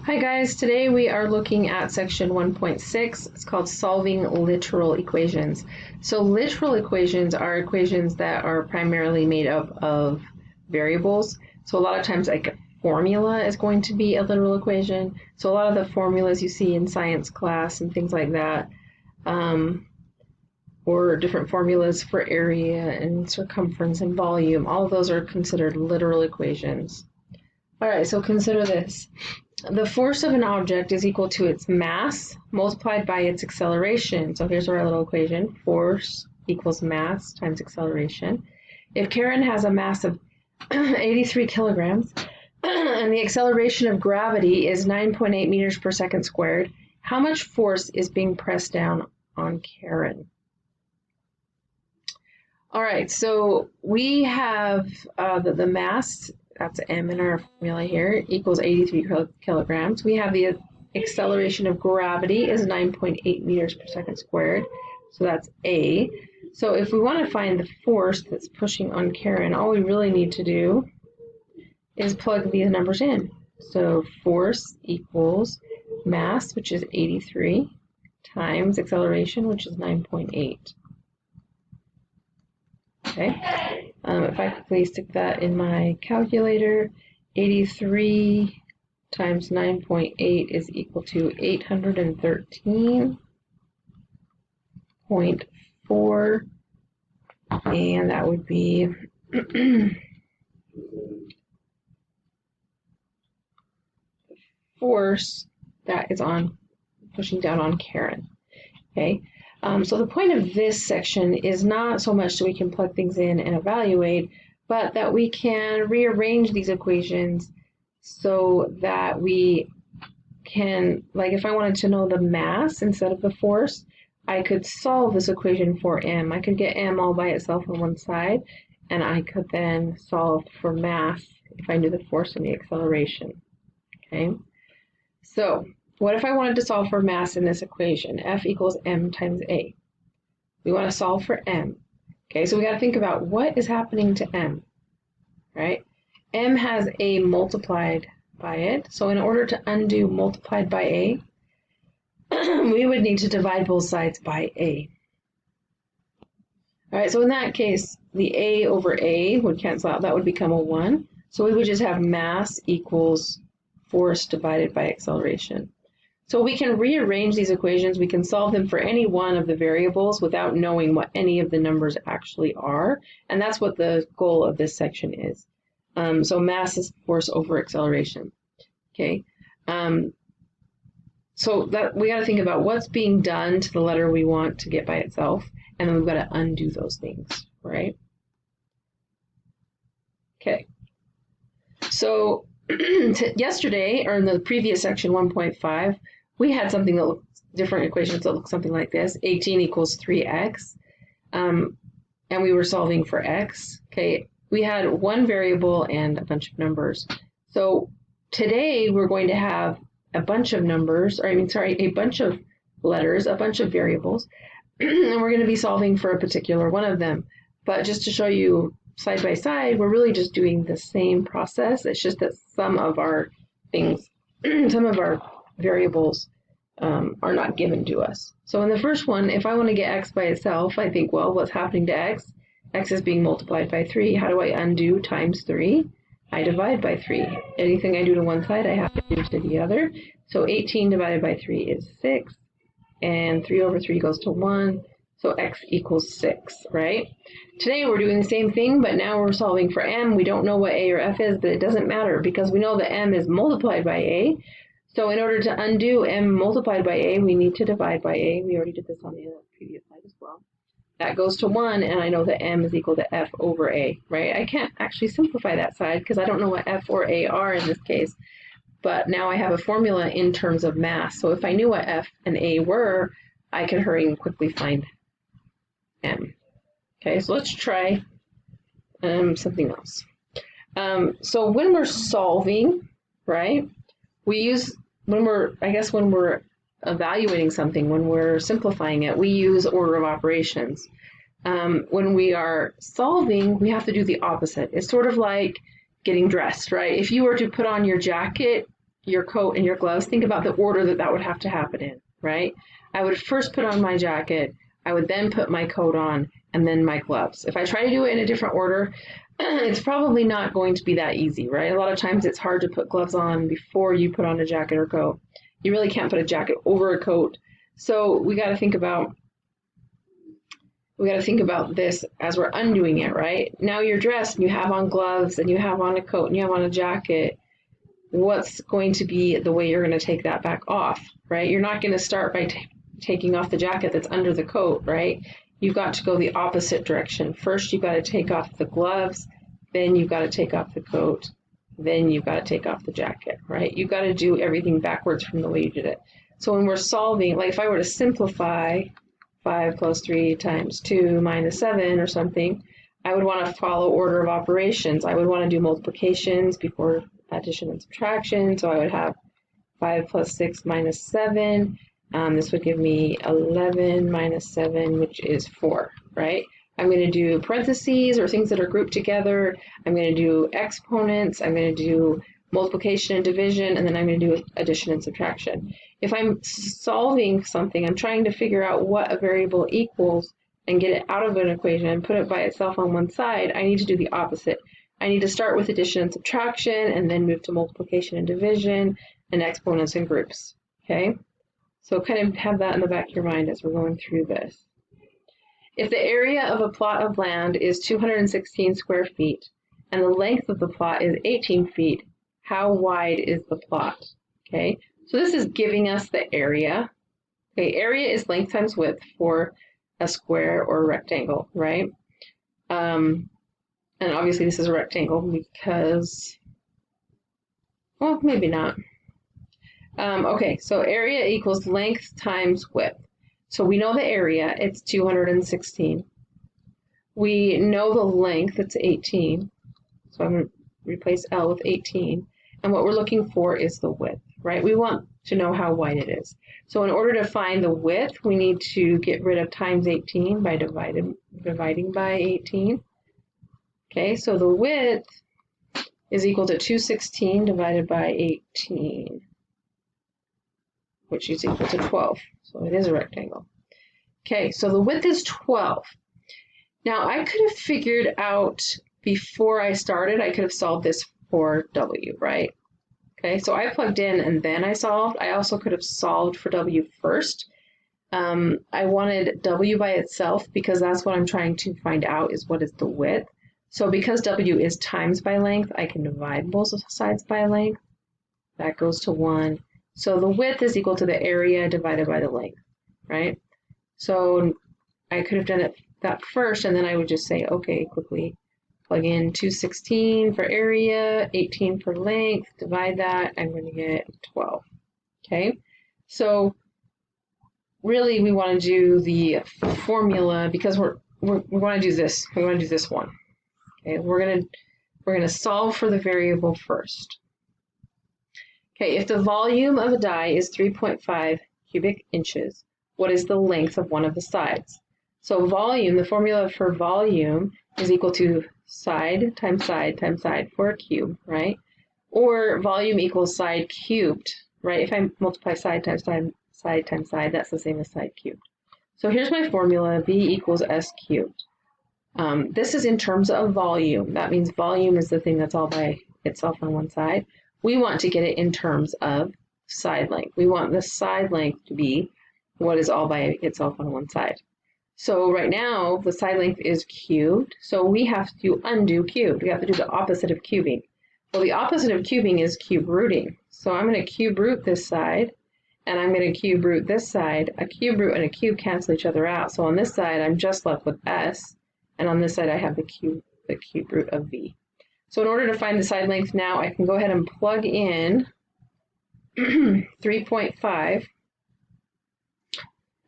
Hi guys, today we are looking at section 1.6. It's called solving literal equations. So literal equations are equations that are primarily made up of variables. So a lot of times like a formula is going to be a literal equation. So a lot of the formulas you see in science class and things like that, or different formulas for area and circumference and volume, all of those are considered literal equations. All right, so consider this. The force of an object is equal to its mass multiplied by its acceleration. So here's our little equation. Force equals mass times acceleration. If Karen has a mass of 83 kilograms and the acceleration of gravity is 9.8 meters per second squared, how much force is being pressed down on Karen? All right, so we have the mass, that's m in our formula here, equals 83 kilograms. We have the acceleration of gravity is 9.8 meters per second squared, so that's a. So if we want to find the force that's pushing on Karen, all we really need to do is plug these numbers in. So force equals mass, which is 83, times acceleration, which is 9.8. Okay, if I quickly stick that in my calculator, 83 times 9.8 is equal to 813.4, and that would be force that is on pushing down on Karen. Okay. So the point of this section is not so much that we can plug things in and evaluate, but that we can rearrange these equations so that we can, like if I wanted to know the mass instead of the force, I could solve this equation for m. I could get m all by itself on one side, and I could then solve for mass if I knew the force and the acceleration. Okay. So what if I wanted to solve for mass in this equation? F equals m times a. We want to solve for m. Okay, so we got to think about what is happening to m, right? M has a multiplied by it. So in order to undo multiplied by a, we would need to divide both sides by a. All right, so in that case, the a over a would cancel out. That would become a 1. So we would just have mass equals force divided by acceleration. So we can rearrange these equations. We can solve them for any one of the variables without knowing what any of the numbers actually are. And that's what the goal of this section is. So mass is force over acceleration. Okay. So that we got to think about what's being done to the letter we want to get by itself. And then we've got to undo those things, right? Okay. So yesterday, or in the previous section 1.5, we had something that looked different equations that look something like this. 18 equals 3x, and we were solving for x. Okay, we had one variable and a bunch of numbers. So today we're going to have a bunch of numbers, or a bunch of letters, a bunch of variables, and we're going to be solving for a particular one of them. But just to show you side by side, we're really just doing the same process. It's just that some of our things, some of our variables are not given to us. So in the first one, if I want to get x by itself, I think, well, what's happening to x? X is being multiplied by 3. How do I undo times 3? I divide by 3. Anything I do to one side, I have to do to the other. So 18 divided by 3 is 6, and 3 over 3 goes to 1. So x equals 6, right? Today we're doing the same thing, but now we're solving for m. We don't know what a or f is, but it doesn't matter because we know that m is multiplied by a. So in order to undo m multiplied by a, we need to divide by a. We already did this on the previous slide as well. That goes to 1, and I know that m is equal to f over a, right? I can't actually simplify that side because I don't know what f or a are in this case. But now I have a formula in terms of mass. So if I knew what f and a were, I could hurry and quickly find m. Okay, so let's try something else. So when we're solving, right, we use, when we're evaluating something, when we're simplifying it, we use order of operations. When we are solving, we have to do the opposite. It's sort of like getting dressed, right? If you were to put on your jacket your coat and your gloves, think about the order that that would have to happen in, right? I would first put on my jacket, I would then put my coat on, and then my gloves. If I try to do it in a different order, it's probably not going to be that easy, right? A lot of times it's hard to put gloves on before you put on a jacket or coat. You really can't put a jacket over a coat. So we got to think about this as we're undoing it, right? Now you're dressed and you have on gloves and you have on a coat and you have on a jacket. What's going to be the way you're going to take that back off, right? You're not going to start by taking off the jacket that's under the coat, right? You've got to go the opposite direction. First, you've got to take off the gloves, then you've got to take off the coat, then you've got to take off the jacket, right? You've got to do everything backwards from the way you did it. So when we're solving, like if I were to simplify 5 plus 3 times 2 minus 7 or something, I would want to follow order of operations. I would want to do multiplications before addition and subtraction. So I would have 5 plus 6 minus 7. This would give me 11 minus 7, which is 4, right? I'm going to do parentheses or things that are grouped together. I'm going to do exponents. I'm going to do multiplication and division, and then I'm going to do addition and subtraction. If I'm solving something, I'm trying to figure out what a variable equals and get it out of an equation and put it by itself on one side, I need to do the opposite. I need to start with addition and subtraction and then move to multiplication and division and exponents and groups, okay? So kind of have that in the back of your mind as we're going through this. If the area of a plot of land is 216 square feet and the length of the plot is 18 feet, how wide is the plot? Okay, so this is giving us the area. Okay, area is length times width for a square or a rectangle, right? And obviously this is a rectangle because, well, maybe not. Okay, so area equals length times width. So we know the area, it's 216. We know the length, it's 18. So I'm going to replace L with 18. And what we're looking for is the width, right? We want to know how wide it is. So in order to find the width, we need to get rid of times 18 by dividing by 18. Okay, so the width is equal to 216 divided by 18, which is equal to 12. So it is a rectangle. Okay, so the width is 12. Now I could have figured out before I started, I could have solved this for W, right? Okay, so I plugged in and then I solved. I also could have solved for W first. I wanted W by itself because that's what I'm trying to find out is what is the width. So because W is times by length, I can divide both sides by length. That goes to 1. So the width is equal to the area divided by the length, right? So I could have done that first, and then I would just say, okay, quickly plug in 216 for area, 18 for length, divide that, I'm going to get 12, okay? So really we want to do the formula because we want to do this. We want to do this one, okay? We're going to solve for the variable first. Okay, if the volume of a die is 3.5 cubic inches, what is the length of one of the sides? So volume, the formula for volume is equal to side times side times side for a cube, right? Or volume equals side cubed, right? If I multiply side times side, side times side, that's the same as side cubed. So here's my formula, V equals S cubed. This is in terms of volume. That means volume is the thing that's all by itself on one side. We want to get it in terms of side length. We want the side length to be what is all by itself on one side. So right now, the side length is cubed, so we have to undo cubed. We have to do the opposite of cubing. Well, the opposite of cubing is cube rooting. So I'm going to cube root this side, and I'm going to cube root this side. A cube root and a cube cancel each other out. So on this side, I'm just left with S, and on this side, I have the cube root of V. So in order to find the side length now, I can go ahead and plug in 3.5,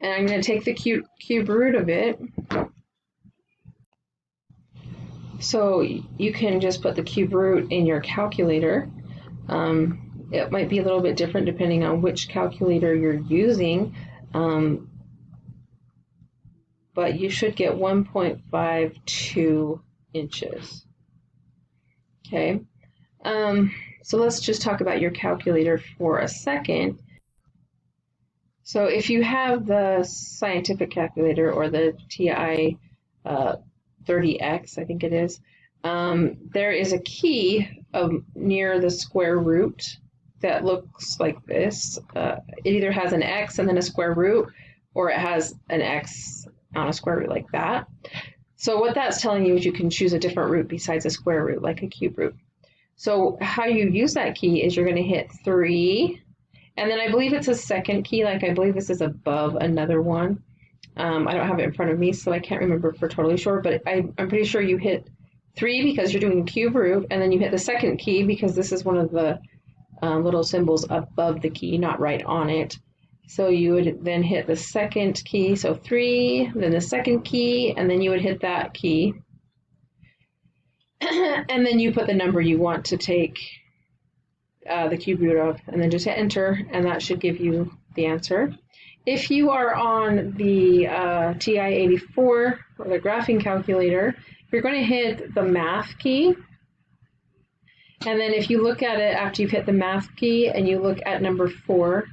and I'm going to take the cube root of it. So you can just put the cube root in your calculator. It might be a little bit different depending on which calculator you're using, but you should get 1.52 inches. Okay, so let's just talk about your calculator for a second. So if you have the scientific calculator or the TI 30X, I think it is, there is a key near the square root that looks like this. It either has an X and then a square root, or it has an X on a square root like that. So what that's telling you is you can choose a different root besides a square root, like a cube root. So how you use that key is you're going to hit 3, and then I believe it's a second key, like I believe this is above another one. I don't have it in front of me, so I can't remember for totally sure, but I'm pretty sure you hit 3 because you're doing a cube root, and then you hit the second key because this is one of the little symbols above the key, not right on it. So you would then hit the second key, so 3, then the second key, and then you would hit that key. And then you put the number you want to take the cube root of, and then just hit enter, and that should give you the answer. If you are on the TI-84 or the graphing calculator, you're going to hit the math key. And then if you look at it after you've hit the math key and you look at number 4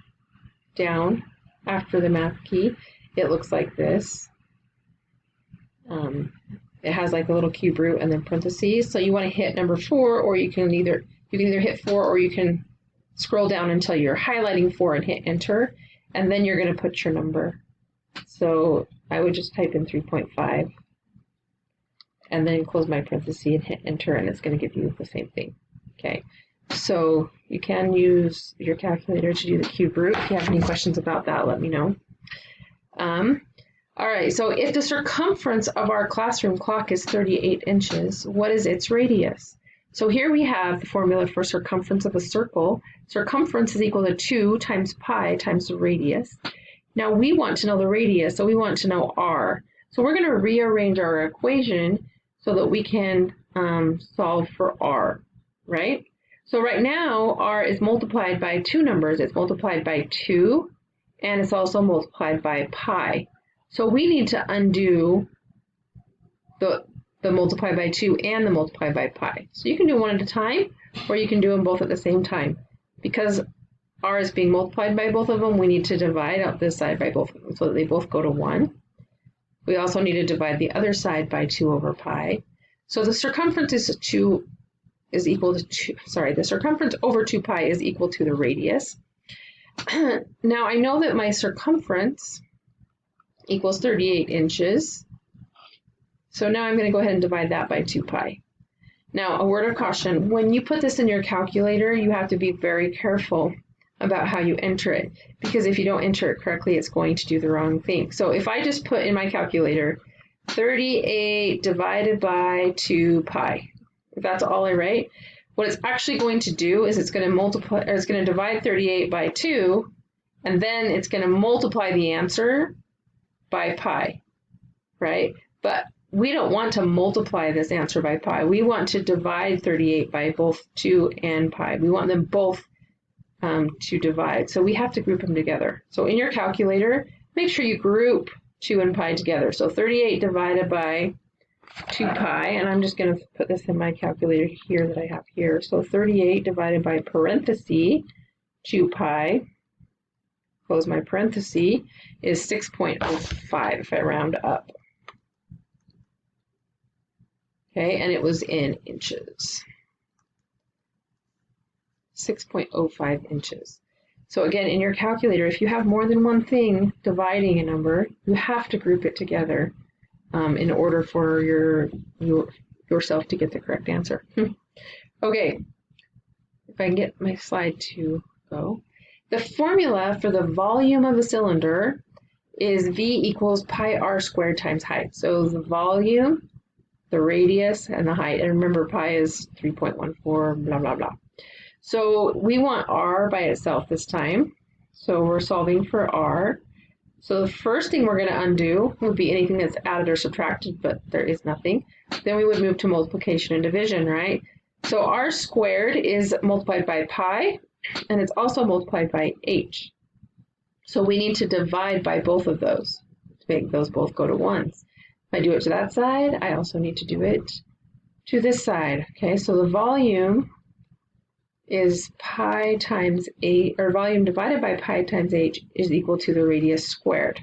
down after the math key, it looks like this. It has like a little cube root and then parentheses. So you want to hit number 4, or you can either hit 4, or you can scroll down until you're highlighting 4 and hit enter, and then you're going to put your number. So I would just type in 3.5 and then close my parenthesis and hit enter, and it's going to give you the same thing. Okay, so you can use your calculator to do the cube root. If you have any questions about that, let me know. All right, so if the circumference of our classroom clock is 38 inches, what is its radius? So here we have the formula for circumference of a circle. Circumference is equal to 2 times pi times the radius. Now we want to know the radius, so we want to know r. So we're going to rearrange our equation so that we can solve for r, right? So right now, r is multiplied by two numbers. It's multiplied by 2, and it's also multiplied by pi. So we need to undo the multiply by 2 and the multiply by pi. So you can do one at a time, or you can do them both at the same time. Because r is being multiplied by both of them, we need to divide out this side by both of them so that they both go to 1. We also need to divide the other side by 2 over pi. So the circumference is equal to 2, the circumference over 2 pi is equal to the radius. Now I know that my circumference equals 38 inches. So now I'm going to go ahead and divide that by 2 pi. Now, a word of caution, when you put this in your calculator, you have to be very careful about how you enter it, because if you don't enter it correctly, it's going to do the wrong thing. So if I just put in my calculator 38 divided by 2 pi, if that's all I write, what it's actually going to do is it's going to divide 38 by 2, and then it's going to multiply the answer by pi, right? But we don't want to multiply this answer by pi. We want to divide 38 by both 2 and pi. We want them both to divide. So we have to group them together. So in your calculator, make sure you group 2 and pi together. So 38 divided by 2 pi, and I'm just going to put this in my calculator here that I have here. So 38 divided by parenthesis 2 pi, close my parenthesis, is 6.05 if I round up. Okay, and it was in inches. 6.05 inches. So again, in your calculator, if you have more than one thing dividing a number, you have to group it together in order for yourself to get the correct answer. Okay, if I can get my slide to go. The formula for the volume of a cylinder is V equals pi r squared times height. So the volume, the radius, and the height. And remember, pi is 3.14, blah, blah, blah. So we want r by itself this time. So we're solving for r. So the first thing we're going to undo would be anything that's added or subtracted, but there is nothing. Then we would move to multiplication and division, right? So r squared is multiplied by pi, and it's also multiplied by h. So we need to divide by both of those to make those both go to 1s. If I do it to that side, I also need to do it to this side. Okay, so the volume is pi times h, or volume divided by pi times h is equal to the radius squared.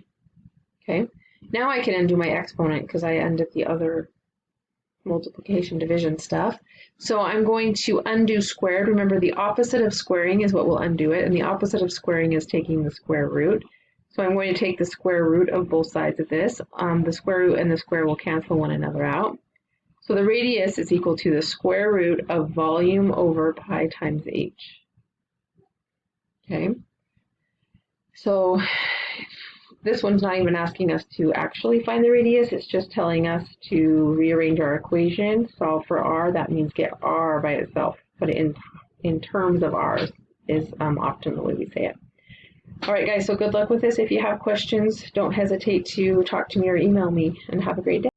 Okay, now I can undo my exponent because I undid the other multiplication division stuff. So I'm going to undo squared. Remember, the opposite of squaring is what will undo it, and the opposite of squaring is taking the square root. So I'm going to take the square root of both sides of this. The square root and the square will cancel one another out. So the radius is equal to the square root of volume over pi times h. Okay, so this one's not even asking us to actually find the radius, it's just telling us to rearrange our equation, solve for r. That means get r by itself, put it in terms of r's is often the way we say it. All right, guys, so good luck with this. If you have questions, don't hesitate to talk to me or email me, and have a great day.